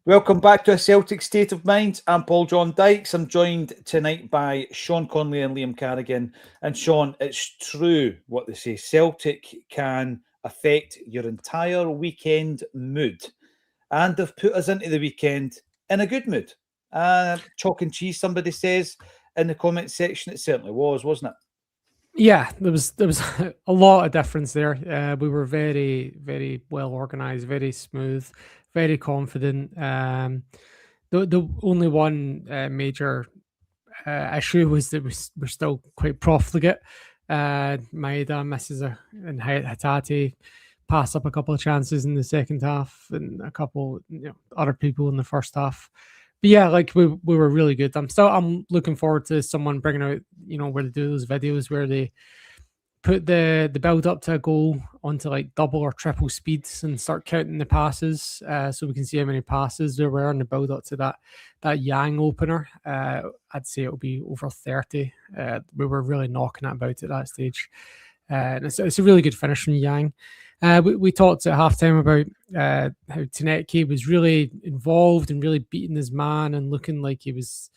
Welcome back to A Celtic State of Mind. I'm Paul John Dykes. I'm joined tonight by Sean Conley and Liam Carrigan. And Sean, it's true what they say. Celtic can affect your entire weekend mood. And they've put us into the weekend in a good mood. Chalk and cheese, somebody says in the comment section. It certainly was, wasn't it? Yeah, there was a lot of difference there. We were very, very well organized, very smooth, very confident. The only one major issue was that we're still quite profligate. Maeda misses and Hatate pass up a couple of chances in the second half, and a couple other people in the first half. But yeah, like we were really good. I'm looking forward to someone bringing out, where they do those videos where they put the build up to a goal onto like double or triple speeds and start counting the passes, so we can see how many passes there were in the build up to that Yang opener. I'd say it'll be over 30. We were really knocking it about at that stage, and it's a really good finish from Yang. We talked at halftime about how Tanecki was really involved and really beating his man and looking like he was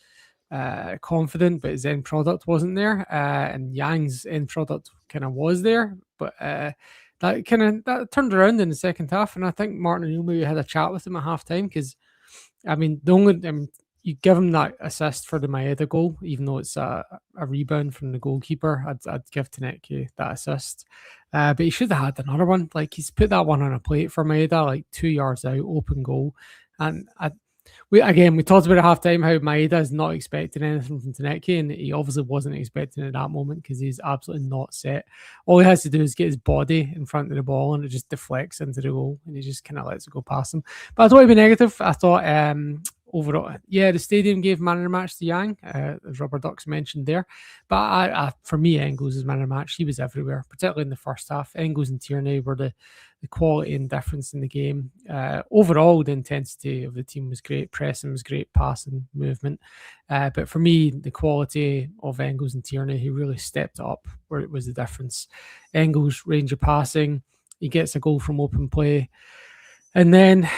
confident, but his end product wasn't there. And Yang's end product kind of was there, but that turned around in the second half. And I think Martin O'Neill maybe had a chat with him at halftime because, you give him that assist for the Maeda goal, even though it's a rebound from the goalkeeper. I'd give Tanecki that assist. But he should have had another one. Like, he's put that one on a plate for Maeda, like 2 yards out, open goal. And we talked about at halftime how Maeda is not expecting anything from Tanecki, and he obviously wasn't expecting it at that moment because he's absolutely not set. All he has to do is get his body in front of the ball, and it just deflects into the goal, and he just kind of lets it go past him. But I thought he'd be negative. I thought overall, yeah, the stadium gave man of the match to Yang, as Rubber Ducks mentioned there. But for me, Engels is man of the match. He was everywhere, particularly in the first half. Engels and Tierney were the quality and difference in the game. Overall, the intensity of the team was great. Pressing was great. Passing, movement. But for me, the quality of Engels and Tierney, he really stepped up where it was the difference. Engels' range of passing, he gets a goal from open play. And then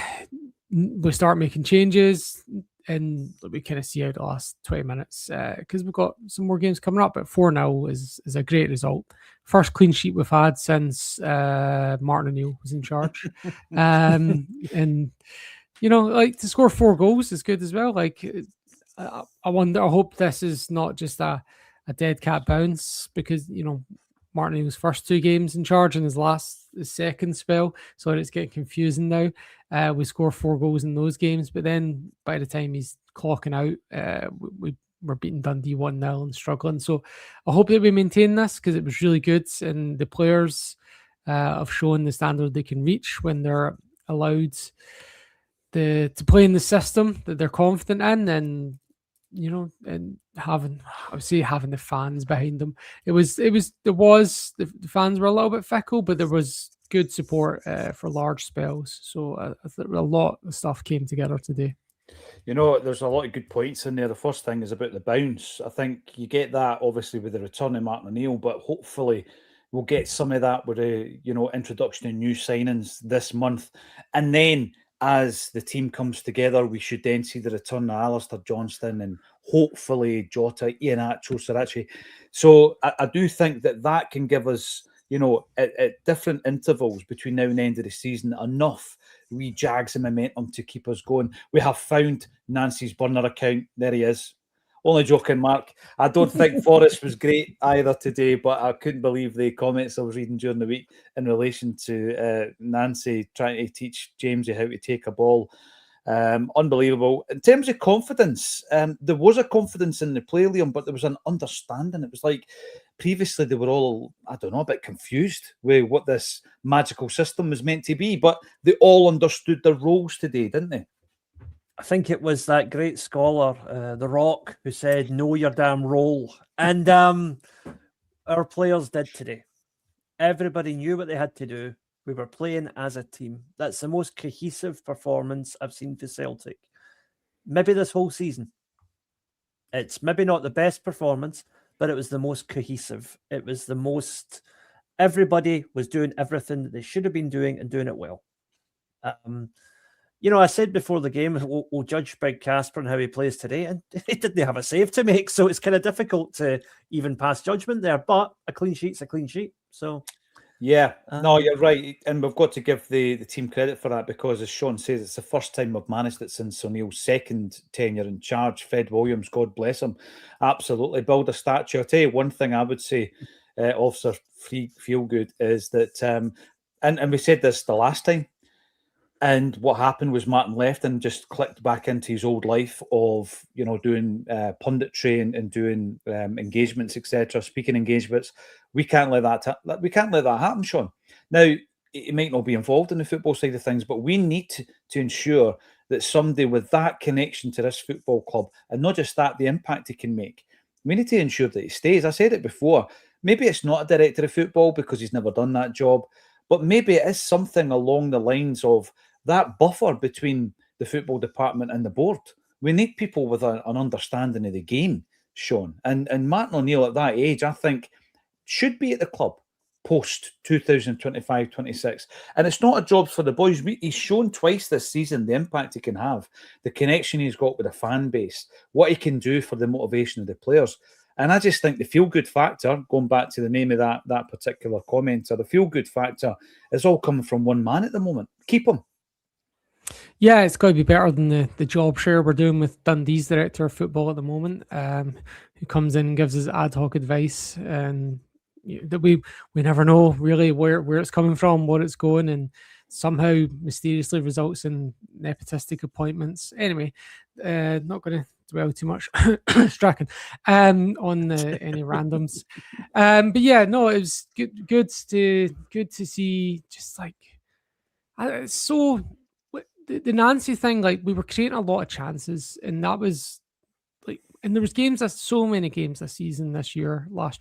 we start making changes, and we kind of see out the last 20 minutes because we've got some more games coming up. But 4-0 is a great result. First clean sheet we've had since Martin O'Neill was in charge. And, like, to score 4 goals is good as well. Like, I hope this is not just a dead cat bounce because, Martin O'Neill's first 2 games in charge and his second spell. So it's getting confusing now. We score 4 goals in those games, but then by the time he's clocking out, we're beating Dundee 1-0 and struggling. So I hope that we maintain this because it was really good, and the players have shown the standard they can reach when they're allowed to play in the system that they're confident in, and and having the fans behind them. The fans were a little bit fickle, but there was good support for large spells. So I think a lot of stuff came together today. There's a lot of good points in there. The first thing is about the bounce. I think you get that obviously with the return of Martin O'Neill, but hopefully we'll get some of that with the introduction of new signings this month. And then as the team comes together, we should then see the return of Alistair Johnston and hopefully Jota, Iheanacho, Sarachi. So I do think that can give us, at different intervals between now and the end of the season, enough wee jags of momentum to keep us going. We have found Nancy's burner account. There he is. Only joking, Mark. I don't think Forrest was great either today, but I couldn't believe the comments I was reading during the week in relation to Nancy trying to teach Jamesy how to take a ball. Unbelievable. In terms of confidence, there was a confidence in the play, Liam, but there was an understanding. It was like previously they were all, I don't know, a bit confused with what this magical system was meant to be, but they all understood their roles today, didn't they? I think it was that great scholar, The Rock, who said, know your damn role. And our players did today. Everybody knew what they had to do. We were playing as a team. That's the most cohesive performance I've seen for Celtic. Maybe this whole season. It's maybe not the best performance, but it was the most cohesive. It was the most... Everybody was doing everything that they should have been doing and doing it well. I said before the game, we'll judge Big Casper and how he plays today, and he didn't have a save to make, so it's kind of difficult to even pass judgment there. But a clean sheet's a clean sheet. So, yeah, no, you're right, and we've got to give the team credit for that because, as Sean says, it's the first time we've managed it since O'Neill's second tenure in charge. Fred Williams, God bless him, absolutely build a statue. I'll tell you one thing I would say, Officer Feelgood, is that, and we said this the last time. And what happened was Martin left and just clicked back into his old life of, doing punditry and doing engagements, etc., speaking engagements. We can't let that happen, Sean. Now, he might not be involved in the football side of things, but we need to ensure that somebody with that connection to this football club, and not just that, the impact he can make, we need to ensure that he stays. I said it before. Maybe it's not a director of football because he's never done that job, but maybe it is something along the lines of that buffer between the football department and the board. We need people with an understanding of the game, Sean. And Martin O'Neill at that age, I think, should be at the club post 2025-26. And it's not a job for the boys. He's shown twice this season the impact he can have, the connection he's got with the fan base, what he can do for the motivation of the players. And I just think the feel-good factor, going back to the name of that particular commenter, the feel-good factor is all coming from one man at the moment. Keep him. Yeah, it's got to be better than the job share we're doing with Dundee's director of football at the moment, who comes in and gives us ad hoc advice, and that we never know really where it's coming from, what it's going, and somehow mysteriously results in nepotistic appointments. Anyway, not going to dwell too much Strachan on any randoms, but yeah, no, it was good to see. Just like it's so the Nancy thing, like we were creating a lot of chances, and that was like, and there was so many games this season, last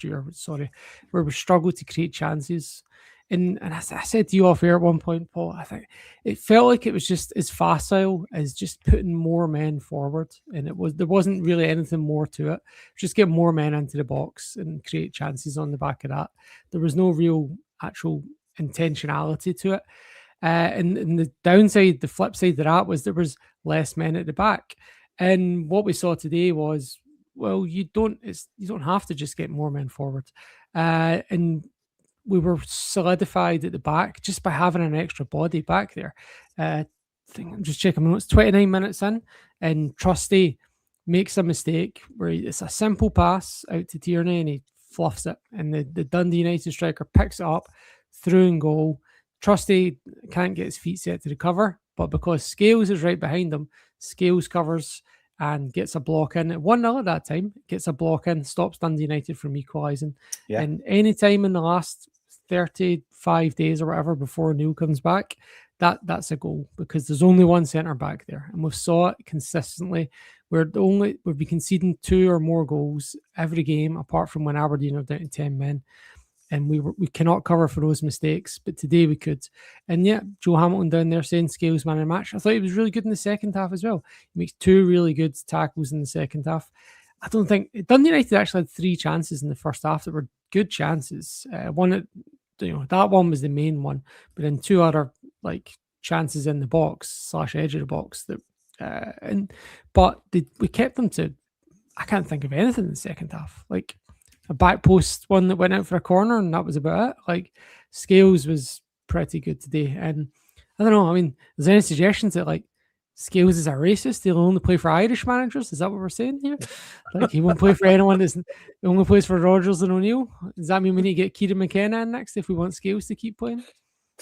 year, sorry, where we struggled to create chances. And I said to you off air at one point, Paul, I think it felt like it was just as facile as just putting more men forward. And there wasn't really anything more to it. Just get more men into the box and create chances on the back of that. There was no real actual intentionality to it. And the downside, the flip side of that was there was less men at the back. And what we saw today was, well, you don't have to just get more men forward. And we were solidified at the back just by having an extra body back there. I'm just checking my notes. 29 minutes in, and Trusty makes a mistake where it's a simple pass out to Tierney and he fluffs it. And the Dundee United striker picks it up through and goal. Trusty can't get his feet set to recover, but because Scales is right behind him, Scales covers and gets a block in. At 1-0 at that time, gets a block in, stops Dundee United from equalising. Yeah. And any time in the last 35 days or whatever before Neil comes back, that's a goal, because there's only one centre back there, and we've saw it consistently. We've been conceding 2 or more goals every game, apart from when Aberdeen are down to 10 men. And we cannot cover for those mistakes, but today we could. And yeah, Joe Hamilton down there saying Scales man of the match. I thought he was really good in the second half as well. He makes 2 really good tackles in the second half. I don't think Dundee United actually had 3 chances in the first half that were good chances. That one was the main one, but then 2 other like chances in the box / edge of the box we kept them to. I can't think of anything in the second half. Like a back post one that went out for a corner, and that was about it. Like Scales was pretty good today, and I don't know. I mean, is there any suggestions that like Scales is a racist? He'll only play for Irish managers? Is that what we're saying here? Like he won't play for anyone he only plays for Rodgers and O'Neill? Does that mean we need to get Kieran McKenna in next if we want Scales to keep playing?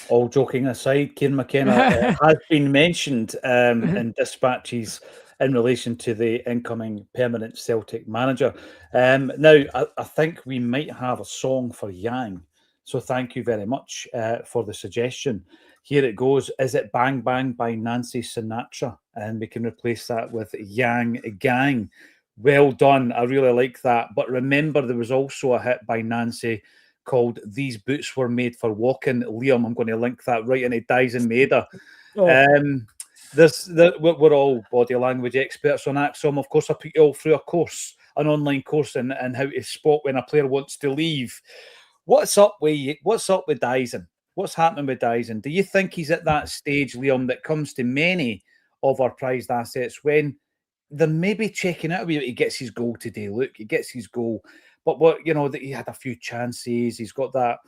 All joking aside, Kieran McKenna has been mentioned in dispatches in relation to the incoming permanent Celtic manager. Now, I think we might have a song for Yang. So thank you very much for the suggestion. Here it goes. Is it Bang Bang by Nancy Sinatra? And we can replace that with Yang Gang. Well done. I really like that. But remember, there was also a hit by Nancy called These Boots Were Made for Walking. Liam, I'm going to link that right into Dyson Maida. We're all body language experts on Acsom. Of course, I put you all through a course, an online course in how to spot when a player wants to leave. What's up with Dyson? What's happening with Dyson? Do you think he's at that stage, Liam, that comes to many of our prized assets when they're maybe checking out a wee bit. He gets his goal today. Look, he gets his goal. But he had a few chances. He's got that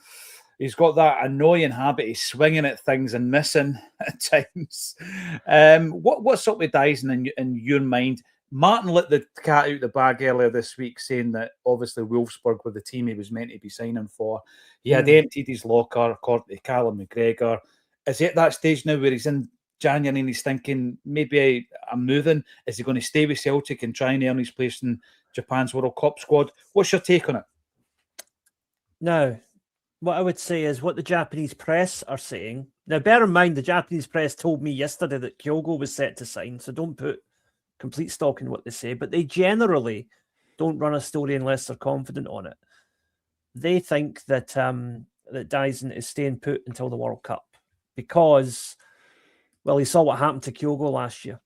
annoying habit of swinging at things and missing at times. What's up with Dyson in your mind? Martin let the cat out the bag earlier this week, saying that obviously Wolfsburg were the team he was meant to be signing for. He had emptied his locker, according to Callum McGregor. Is he at that stage now where he's in January and he's thinking, maybe I'm moving? Is he going to stay with Celtic and try and earn his place in Japan's World Cup squad? What's your take on it? No. What I would say is what the Japanese press are saying. Now, bear in mind, the Japanese press told me yesterday that Kyogo was set to sign, so don't put complete stock in what they say, but they generally don't run a story unless they're confident on it. They think that that Dyson is staying put until the World Cup because, well, he saw what happened to Kyogo last year,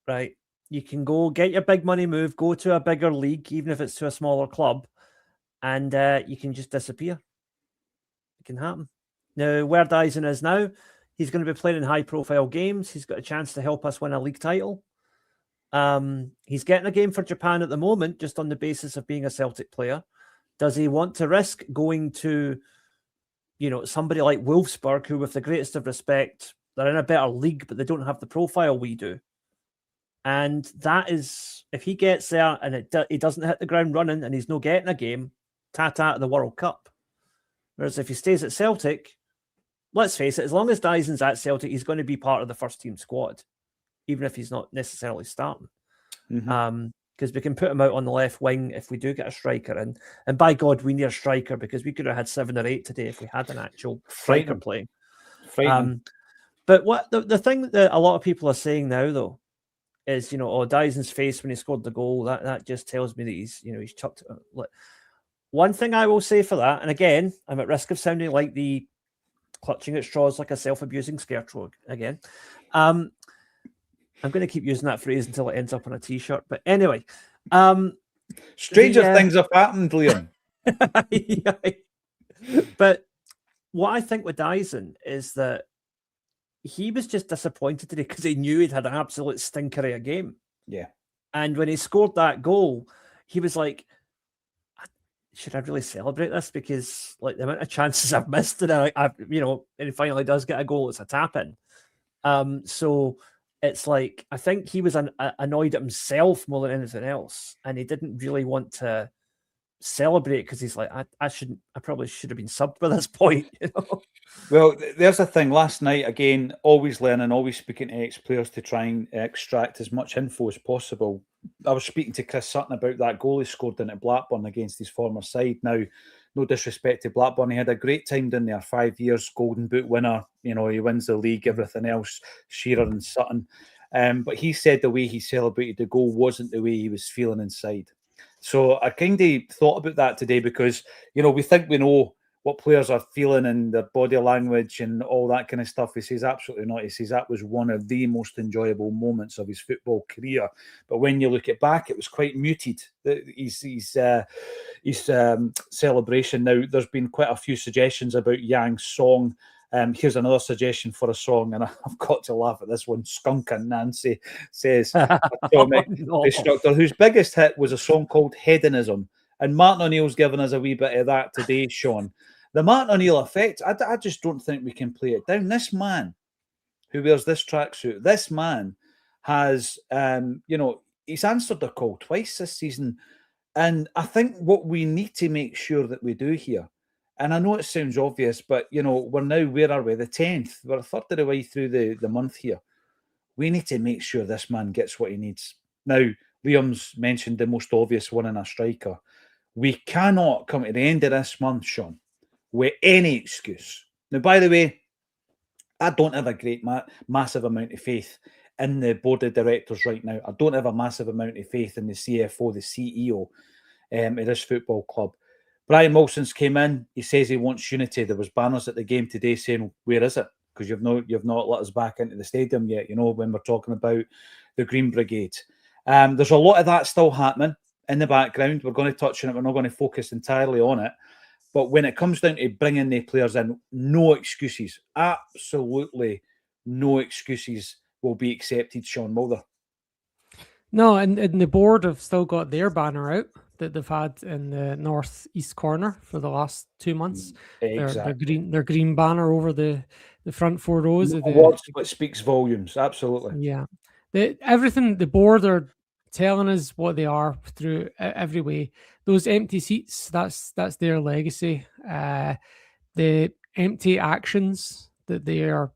right? You can go get your big money move, go to a bigger league, even if it's to a smaller club, and you can just disappear. It can happen. Now, where Dyson is now, he's going to be playing in high-profile games. He's got a chance to help us win a league title. He's getting a game for Japan at the moment, just on the basis of being a Celtic player. Does he want to risk going to, somebody like Wolfsburg, who, with the greatest of respect, they're in a better league, but they don't have the profile we do? And that is, if he gets there and he doesn't hit the ground running and he's not getting a game, ta-ta at the World Cup. Whereas if he stays at Celtic, let's face it, as long as Dyson's at Celtic, he's going to be part of the first team squad, even if he's not necessarily starting. Because we can put him out on the left wing if we do get a striker in. And by God, we need a striker because we could have had 7 or 8 today if we had an actual striker playing. But what the thing that a lot of people are saying now, though, is, Dyson's face when he scored the goal, that just tells me that he's chucked it. One thing I will say for that, and again, I'm at risk of sounding like the clutching at straws like a self-abusing scarecrow again. I'm going to keep using that phrase until it ends up on a t-shirt. But anyway. Stranger things have happened, Liam. But what I think with Dyson is that he was just disappointed today because he knew he'd had an absolute stinker of a game. Yeah. And when he scored that goal, he was like, should I really celebrate this? Because the amount of chances I've missed, and and he finally does get a goal, it's a tap-in. So it's like, I think he was annoyed at himself more than anything else. And he didn't really want to celebrate because he's like, I probably should have been subbed by this point, Well, there's a thing. Last night, again, always learning, always speaking to ex-players to try and extract as much info as possible. I was speaking to Chris Sutton about that goal he scored in at Blackburn against his former side. Now, no disrespect to Blackburn, he had a great time down there, 5 years, Golden Boot winner. He wins the league, everything else, Shearer and Sutton. But he said the way he celebrated the goal wasn't the way he was feeling inside. So I kind of thought about that today because, we think we know what players are feeling and their body language and all that kind of stuff. He says absolutely not. He says that was one of the most enjoyable moments of his football career. But when you look it back, it was quite muted. His celebration. Now, there's been quite a few suggestions about Yang's song. Here's another suggestion for a song, and I've got to laugh at this one. Skunk and Nancy says, instructor whose biggest hit was a song called Hedonism. And Martin O'Neill's given us a wee bit of that today, Sean. The Martin O'Neill effect, I just don't think we can play it down. This man who wears this tracksuit, this man has, he's answered the call twice this season. And I think what we need to make sure that we do here, and I know it sounds obvious, but, we're now, where are we? The 10th. We're a third of the way through the month here. We need to make sure this man gets what he needs. Now, Liam's mentioned the most obvious one in a striker. We cannot come to the end of this month, Sean, with any excuse. Now, by the way, I don't have a great massive amount of faith in the board of directors right now. I don't have a massive amount of faith in the CFO, the CEO of this football club. Brian Wilson's came in. He says he wants unity. There was banners at the game today saying, "Where is it?" Because you've not let us back into the stadium yet. When we're talking about the Green Brigade, there's a lot of that still happening in the background. We're going to touch on it. We're not going to focus entirely on it. But when it comes down to bringing the players in, no excuses. Absolutely no excuses will be accepted Sean Mulder. No, and the board have still got their banner out that they've had in the northeast corner for the last 2 months. Exactly. Their green banner over the front 4 rows of the words, but speaks volumes. Absolutely. Yeah. Everything the board are telling us what they are through every way. Those empty seats, that's their legacy. The empty actions that they are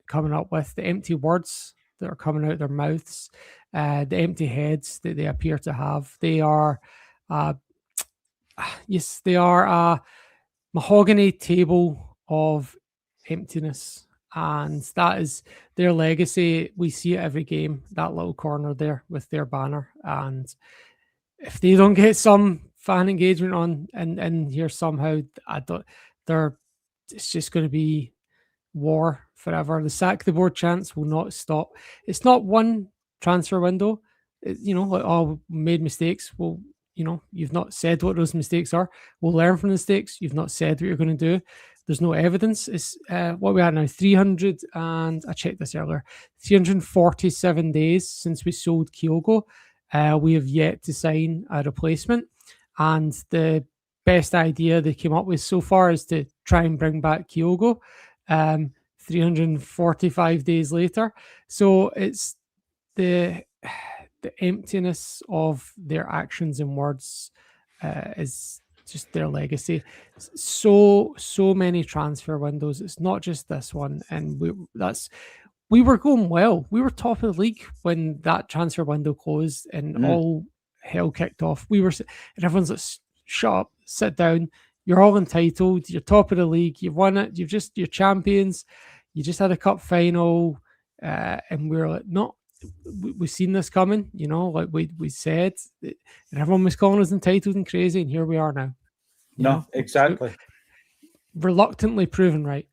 coming up with, the empty words that are coming out their mouths, the empty heads that they appear to have. They are, yes, they are a mahogany table of emptiness, and that is their legacy. We see it every game, that little corner there with their banner. And if they don't get some fan engagement on and here somehow, it's just going to be war forever. The sack the board chance will not stop. It's not one transfer window. Like, oh, we made mistakes. Well, you've not said what those mistakes are. We'll learn from the mistakes. You've not said what you're going to do. There's no evidence. It's what we are now, 300, and I checked this earlier, 347 days since we sold Kyogo. We have yet to sign a replacement. And the best idea they came up with so far is to try and bring back Kyogo 345 days later. So it's the emptiness of their actions and words is just their legacy. So many transfer windows. It's not just this one, and we were going well. We were top of the league when that transfer window closed and all hell kicked off. And everyone's like, shut up, sit down. You're all entitled. You're top of the league. You've won it. You're champions. You just had a cup final, and we're like, no. We've seen this coming, like we said, and everyone was calling us entitled and crazy, and here we are now. Exactly. Reluctantly proven right.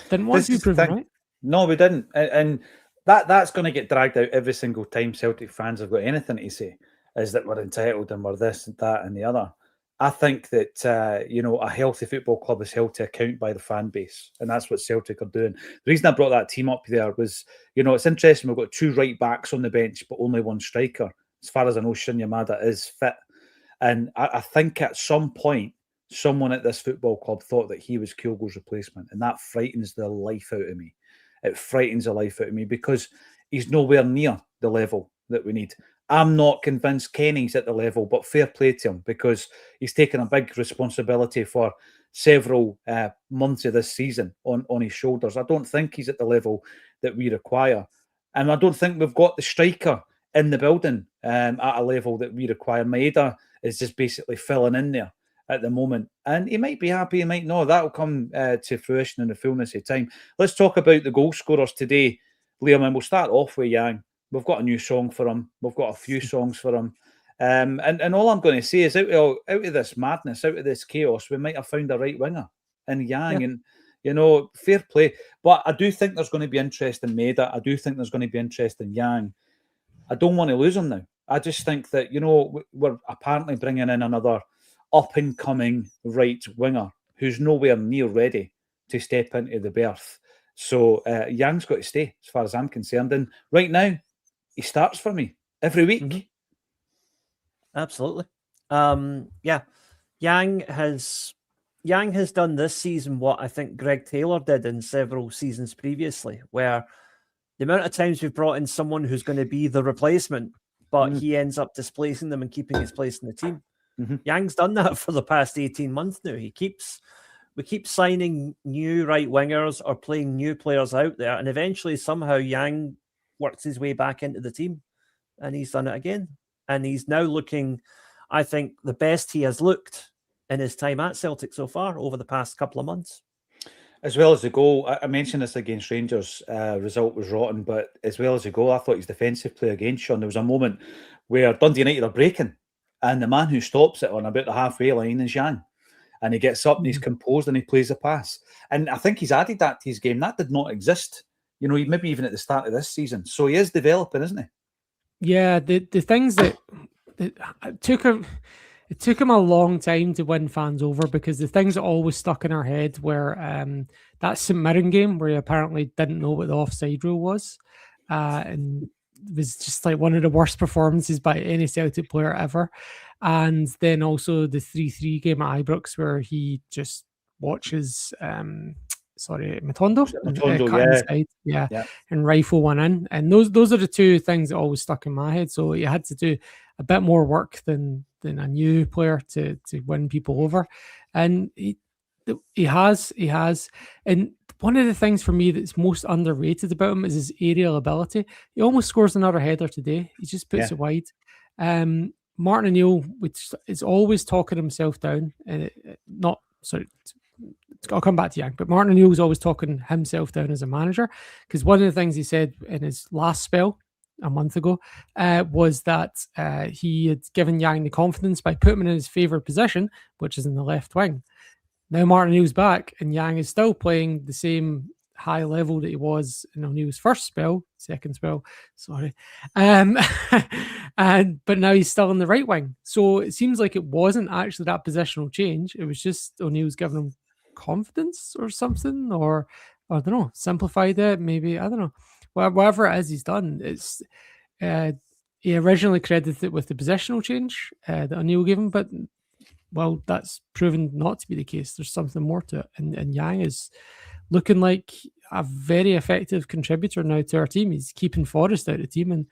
Didn't want to be proven right. No, we didn't, and that's going to get dragged out every single time Celtic fans have got anything to say, is that we're entitled and we're this and that and the other. I think that a healthy football club is held to account by the fan base, and that's what Celtic are doing. The reason I brought that team up there was, it's interesting. We've got 2 right backs on the bench, but only 1 striker. As far as I know, Shinya Yamada is fit, and I think at some point, someone at this football club thought that he was Kyogo's replacement, and that frightens the life out of me. It frightens the life out of me because he's nowhere near the level that we need. I'm not convinced Kenny's at the level, but fair play to him because he's taken a big responsibility for several months of this season on his shoulders. I don't think he's at the level that we require. And I don't think we've got the striker in the building at a level that we require. Maeda is just basically filling in there at the moment. And he might be happy, he might not. That'll come to fruition in the fullness of time. Let's talk about the goal scorers today, Liam, and we'll start off with Yang. We've got a new song for him. We've got a few songs for him. And all I'm going to say is out of this madness, out of this chaos, we might have found a right winger in Yang. Yeah. And, fair play. But I do think there's going to be interest in Maeda. I do think there's going to be interest in Yang. I don't want to lose him now. I just think that, we're apparently bringing in another up-and-coming right winger who's nowhere near ready to step into the berth. So Yang's got to stay, as far as I'm concerned. And right now, he starts for me every week. Mm-hmm. Absolutely. Yang has done this season what I think Greg Taylor did in several seasons previously, where the amount of times we've brought in someone who's going to be the replacement, but he ends up displacing them and keeping his place in the team. Mm-hmm. Yang's done that for the past 18 months now. We keep signing new right wingers or playing new players out there, and eventually somehow Yang works his way back into the team, and he's done it again. And he's now looking, I think, the best he has looked in his time at Celtic so far over the past couple of months. As well as the goal, I mentioned this against Rangers, result was rotten, but as well as the goal, I thought his defensive play against Sean, there was a moment where Dundee United are breaking, and the man who stops it on about the halfway line is Yang. And he gets up and he's composed and he plays a pass. And I think he's added that to his game. That did not exist, maybe even at the start of this season. So he is developing, isn't he? Yeah, the things that it took him a long time to win fans over, because the things that always stuck in our head were that St Mirren game where he apparently didn't know what the offside rule was. and it was just like one of the worst performances by any Celtic player ever. And then also the 3-3 game at Ibrox where he just watches Matondo, Matondo, yeah, and rifle one in. And those are the two things that always stuck in my head. So you had to do a bit more work than a new player to win people over. And he has. And one of the things for me that's most underrated about him is his aerial ability. He almost scores another header today. He just puts it wide. Martin O'Neill, which is always talking himself down, I'll come back to Yang, but Martin O'Neill was always talking himself down as a manager, because one of the things he said in his last spell a month ago was that he had given Yang the confidence by putting him in his favourite position, which is in the left wing. Now Martin O'Neill's back and Yang is still playing the same high level that he was in O'Neill's second spell, but now he's still in the right wing. So it seems like it wasn't actually that positional change. It was just O'Neill's giving him confidence or something, or I don't know, simplified it maybe, I don't know. Whatever it is he's done, it's he originally credited it with the positional change that O'Neill gave him, but well, that's proven not to be the case. There's something more to it, and Yang is looking like a very effective contributor now to our team. He's keeping Forrest out of the team, and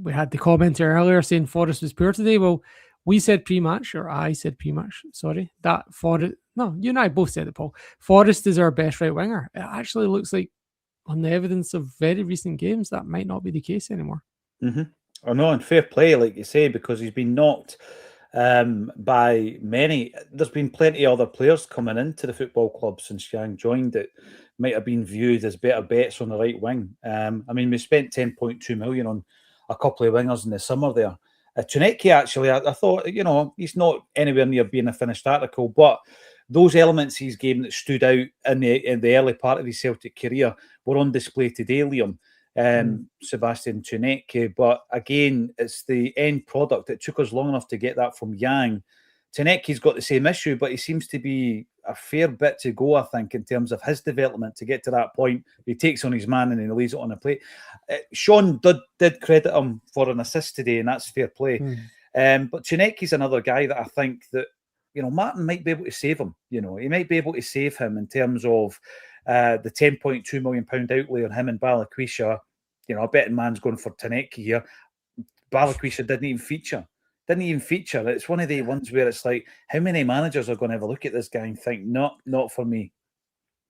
we had the commenter earlier saying Forrest was poor today. Well, we said pre-match, or I said pre-match, sorry, that Forrest, no, you and I both said it, Paul. Forrest is our best right winger. It actually looks like, on the evidence of very recent games, that might not be the case anymore. I know, and fair play, like you say, because he's been knocked by many. There's been plenty of other players coming into the football club since Yang joined that might have been viewed as better bets on the right wing. I mean, we spent 10.2 million on a couple of wingers in the summer there. Tuneki, actually, I thought, he's not anywhere near being a finished article, but those elements he's given that stood out in the early part of his Celtic career were on display today, Liam. Sebastian Tuneki, but again, it's the end product. It took us long enough to get that from Yang. Tuneki's got the same issue, but he seems to be a fair bit to go, I think, in terms of his development to get to that point. He takes on his man and he leaves it on a plate. Sean did credit him for an assist today, and that's fair play. But Tuneki's another guy that I think that, Martin might be able to save him. He might be able to save him in terms of the £10.2 million outlay on him and Balikwisha. A betting man's going for Tuneki here. Balikwisha didn't even feature. It's one of the ones where it's like, how many managers are going to have a look at this guy and think, not for me?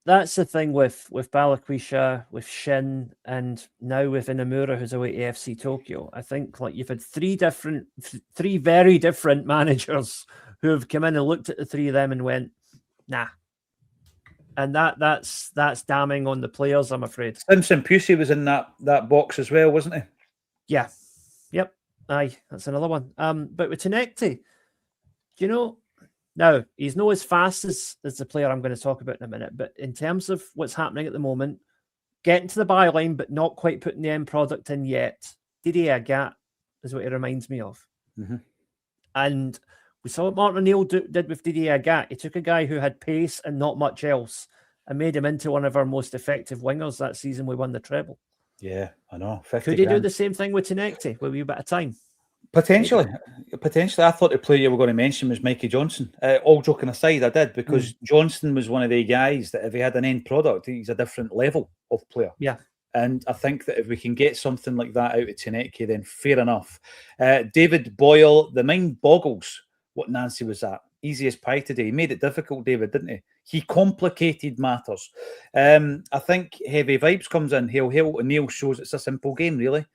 That's the thing with Balikwisha, with Shin, and now with Inamura, who's away to AFC Tokyo. I think like you've had three very different managers who have come in and looked at the three of them and went, nah. And that's damning on the players, I'm afraid. Simpson Pusey was in that box as well, wasn't he? Yeah. Yep. Aye, that's another one. But with Tuneki, now he's not as fast as the player I'm going to talk about in a minute, but in terms of what's happening at the moment, getting to the byline but not quite putting the end product in yet, Didier Agat is what he reminds me of. And we saw what Martin O'Neill did with Didier Agat. He took a guy who had pace and not much else and made him into one of our most effective wingers that season we won the treble. Yeah, I know. Could he do the same thing with Tuneki with a wee bit of time? Potentially. I thought the player you were going to mention was Mikey Johnson. All joking aside, I did, because Johnson was one of the guys that if he had an end product, he's a different level of player. Yeah. And I think that if we can get something like that out of Tuneki, then fair enough. David Boyle, the mind boggles what Nancy was at. Easy as pie today. He made it difficult, David, didn't he? He complicated matters. I think Heavy Vibes comes in. O'Neill shows it's a simple game, really.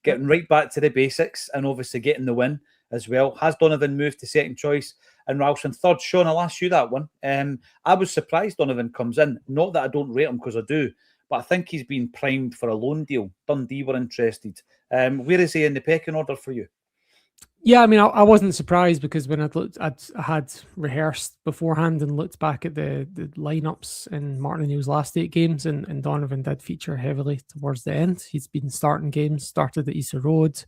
Getting right back to the basics and obviously getting the win as well. Has Donovan moved to second choice and Ralston third? Sean, I'll ask you that one. I was surprised Donovan comes in. Not that I don't rate him, because I do, but I think he's been primed for a loan deal. Dundee were interested. Where is he in the pecking order for you? Yeah, I mean, I wasn't surprised, because when I had rehearsed beforehand and looked back at the lineups in Martin O'Neill's last 8 games, and Donovan did feature heavily towards the end. He's been starting games, started at Easter Road,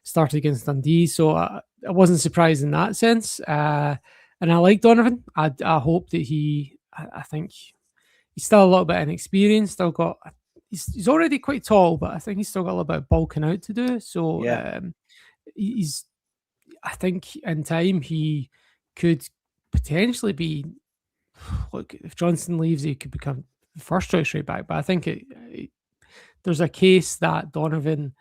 started against Dundee, so I wasn't surprised in that sense. And I like Donovan. I hope that I think he's still a little bit inexperienced, still got he's already quite tall, but I think he's still got a little bit of bulking out to do. So Yeah. he's, I think in time he could potentially be. Look, if Johnson leaves, he could become the first choice right back. But I think there's a case that Donovan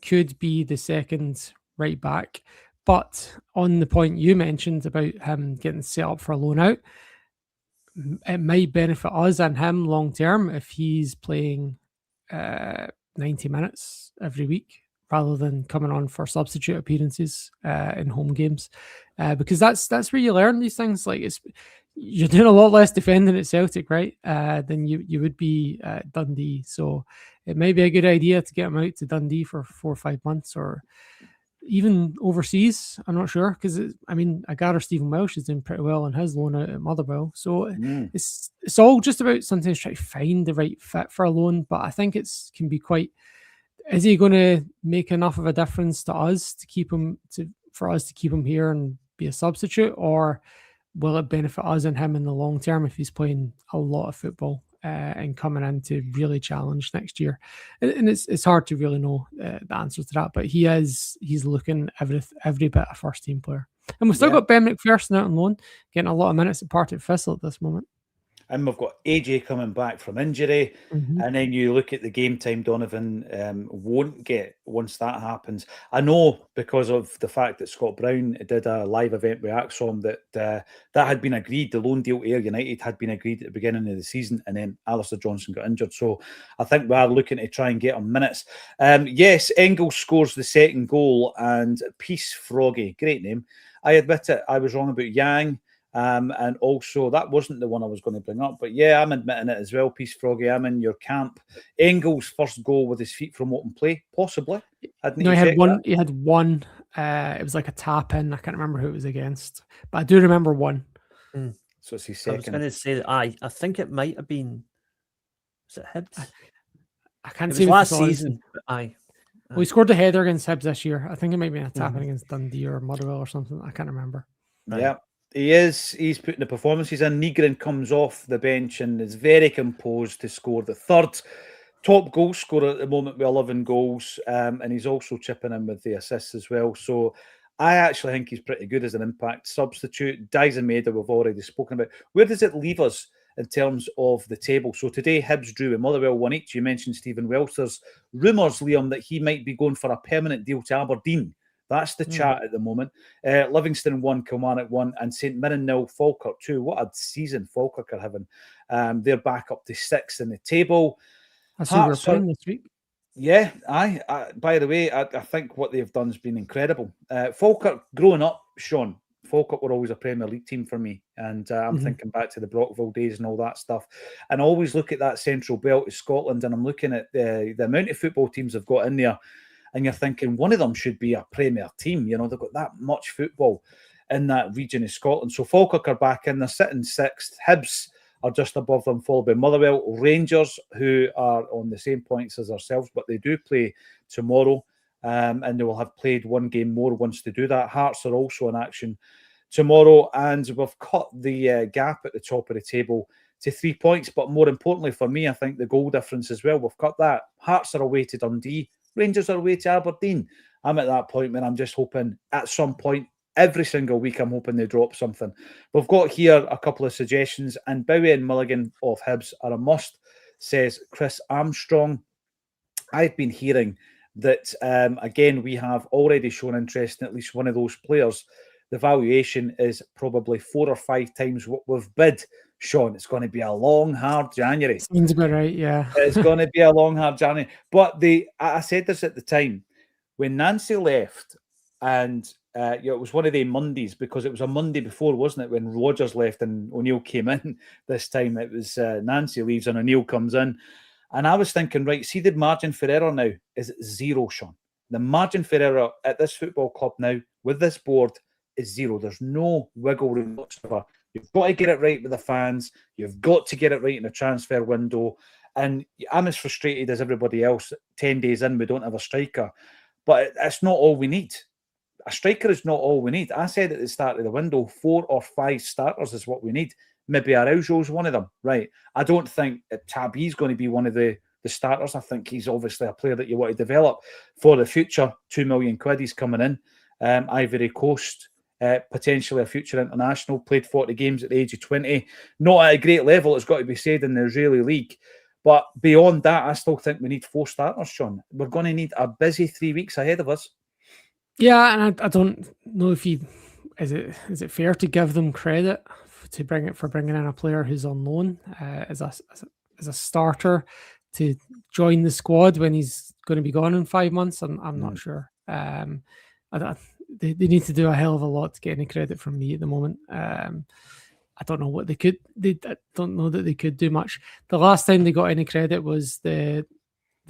could be the second right back. But on the point you mentioned about him getting set up for a loan out, it might benefit us and him long term if he's playing 90 minutes every week rather than coming on for substitute appearances in home games, because that's where you learn these things. Like you're doing a lot less defending at Celtic, right, than you would be at Dundee. So it may be a good idea to get him out to Dundee for 4 or 5 months, or even overseas. I'm not sure, because I mean, I gather Stephen Welsh is doing pretty well on his loan out at Motherwell. So it's all just about sometimes trying to find the right fit for a loan. But I think it's can be quite. Is he going to make enough of a difference to us to keep him for us to keep him here and be a substitute, or will it benefit us and him in the long term if he's playing a lot of football and coming in to really challenge next year? And it's hard to really know the answer to that, but he's looking every bit a first team player. And we've still got Ben McPherson out on loan, getting a lot of minutes at Partick Thistle at this moment. And we've got AJ coming back from injury. And then you look at the game time Donovan won't get once that happens. I know because of the fact that Scott Brown did a live event with Acsom that had been agreed. The loan deal to Ayr United had been agreed at the beginning of the season, and then Alistair Johnson got injured. So I think we are looking to try and get him minutes. Yes, Engels scores the second goal, and Peace Froggy, great name. I admit it, I was wrong about Yang. And also, that wasn't the one I was going to bring up, but yeah, I'm admitting it as well. Peace Froggy, I'm in your camp. Engels' first goal with his feet from open play, possibly. No, he had one. He had one. It was like a tap in. I can't remember who it was against, but I do remember one. So it's his second. I was going to say that I think it might have been. Was it Hibs? I can't say last season. Well, he scored a header against Hibs this year. I think it might be a tap in against Dundee or Motherwell or something. I can't remember. Right. Yeah. He is. He's putting the performances in. Nygren comes off the bench and is very composed to score the third top goal scorer at the moment with 11 goals. And he's also chipping in with the assists as well. So I actually think he's pretty good as an impact substitute. Dyson Maeda, we've already spoken about. Where does it leave us in terms of the table? So today, Hibs drew with Motherwell 1-1. You mentioned Stephen Welsh. There's rumours, Liam, that he might be going for a permanent deal to Aberdeen. That's the chat at the moment. Livingston 1, Kilmarnock 1, and St Mirren 0, Falkirk 2. What a season Falkirk are having. They're back up to 6th in the table. I see we're playing this week. Yeah, by the way, I think what they've done has been incredible. Falkirk, growing up, Sean, Falkirk were always a Premier League team for me. And I'm thinking back to the Brockville days and all that stuff. And I always look at that central belt of Scotland, and I'm looking at the amount of football teams they've got in there. And you're thinking one of them should be a Premier team. You know, they've got that much football in that region of Scotland. So Falkirk are back in. They're sitting 6th. Hibs are just above them, followed by Motherwell. Rangers, who are on the same points as ourselves, but they do play tomorrow. And they will have played one game more once they do that. Hearts are also in action tomorrow. And we've cut the gap at the top of the table to 3 points. But more importantly for me, I think the goal difference as well. We've cut that. Hearts are away to Dundee. Rangers are away to Aberdeen. I'm at that point when I'm just hoping at some point, every single week, I'm hoping they drop something. We've got here a couple of suggestions, and Bowie and Mulligan of Hibs are a must, says Chris Armstrong. I've been hearing that, again, we have already shown interest in at least one of those players. The valuation is probably 4 or 5 times what we've bid. Sean, it's going to be a long, hard January. Seems about right, yeah. It's going to be a long, hard January. But I said this at the time, when Nancy left, and it was one of the Mondays, because it was a Monday before, wasn't it, when Rodgers left and O'Neill came in this time. It was Nancy leaves and O'Neill comes in. And I was thinking, right, see the margin for error now is 0, Sean. The margin for error at this football club now, with this board, is 0. There's no wiggle room whatsoever. You've got to get it right with the fans. You've got to get it right in the transfer window. And I'm as frustrated as everybody else. 10 days in, we don't have a striker. But it's not all we need. A striker is not all we need. I said at the start of the window, 4 or 5 starters is what we need. Maybe Araujo's one of them. Right. I don't think Tabi's going to be one of the the starters. I think he's obviously a player that you want to develop for the future. £2 million he's coming in. Ivory Coast, potentially a future international, played 40 games at the age of 20. Not at a great level, it's got to be said, in the Israeli league. But beyond that, I still think we need 4 starters, Sean. We're going to need a busy 3 weeks ahead of us. Yeah, and I don't know if is it fair to give them credit for bringing in a player who's on loan as a starter to join the squad when he's going to be gone in 5 months. I'm not sure. They need to do a hell of a lot to get any credit from me at the moment. I don't know what they could. I don't know that they could do much. The last time they got any credit was the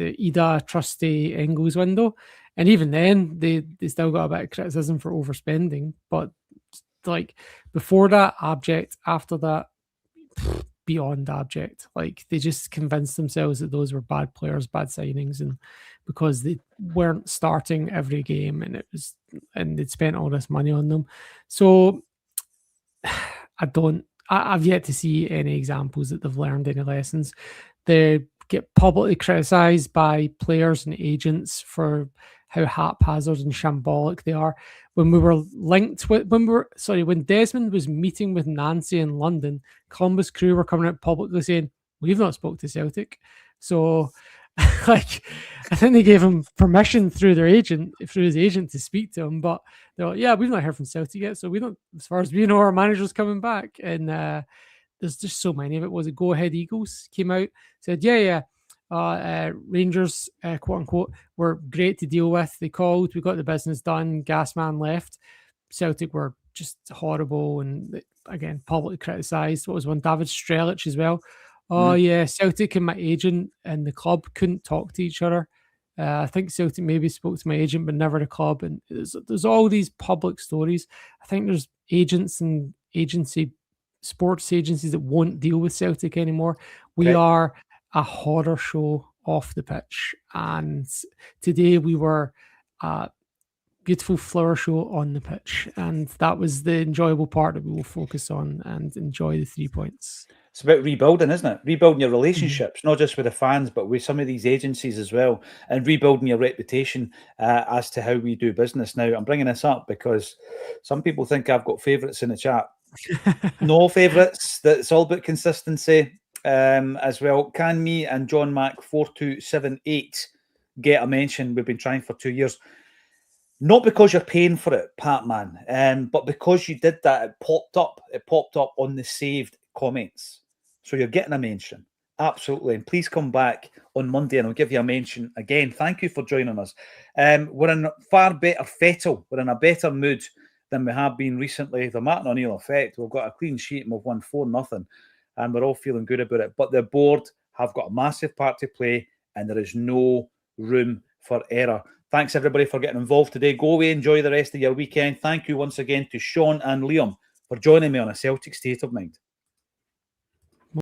Ida Trusty Engels window, and even then they still got a bit of criticism for overspending. But like before that, abject. After that, beyond abject. Like they just convinced themselves that those were bad players, bad signings, and because they weren't starting every game, and they'd spent all this money on them. So I've yet to see any examples that they've learned any lessons. They get publicly criticised by players and agents for how haphazard and shambolic they are. When Desmond was meeting with Nancy in London, Columbus Crew were coming out publicly saying, "We've not spoke to Celtic." So like, I think they gave him permission through his agent to speak to him, but they're like, "Yeah, we've not heard from Celtic yet, so we don't, as far as we know, our manager's coming back." And there's just so many of it. Was it Go Ahead Eagles came out, said, Rangers, quote unquote, were great to deal with. They called, we got the business done, Gasman left. Celtic were just horrible, and again, publicly criticised. What was one? David Strelich as well. Oh, yeah, Celtic and my agent and the club couldn't talk to each other. I think Celtic maybe spoke to my agent, but never the club. And there's all these public stories. I think there's agents and sports agencies that won't deal with Celtic anymore. We are a horror show off the pitch. And today we were a beautiful flower show on the pitch. And that was the enjoyable part that we will focus on and enjoy the 3 points. It's about rebuilding, isn't it? Rebuilding your relationships, not just with the fans, but with some of these agencies as well, and rebuilding your reputation as to how we do business. Now, I'm bringing this up because some people think I've got favourites in the chat. No favourites. That's all about consistency as well. Can me and John Mac 4278 get a mention? We've been trying for 2 years. Not because you're paying for it, Patman, but because you did that, it popped up. It popped up on the saved comments. So you're getting a mention. Absolutely. And please come back on Monday and I'll give you a mention again. Thank you for joining us. We're in far better fettle. We're in a better mood than we have been recently. The Martin O'Neill effect. We've got a clean sheet and we've won 4-0. And we're all feeling good about it. But the board have got a massive part to play and there is no room for error. Thanks, everybody, for getting involved today. Go away, enjoy the rest of your weekend. Thank you once again to Sean and Liam for joining me on A Celtic State of Mind.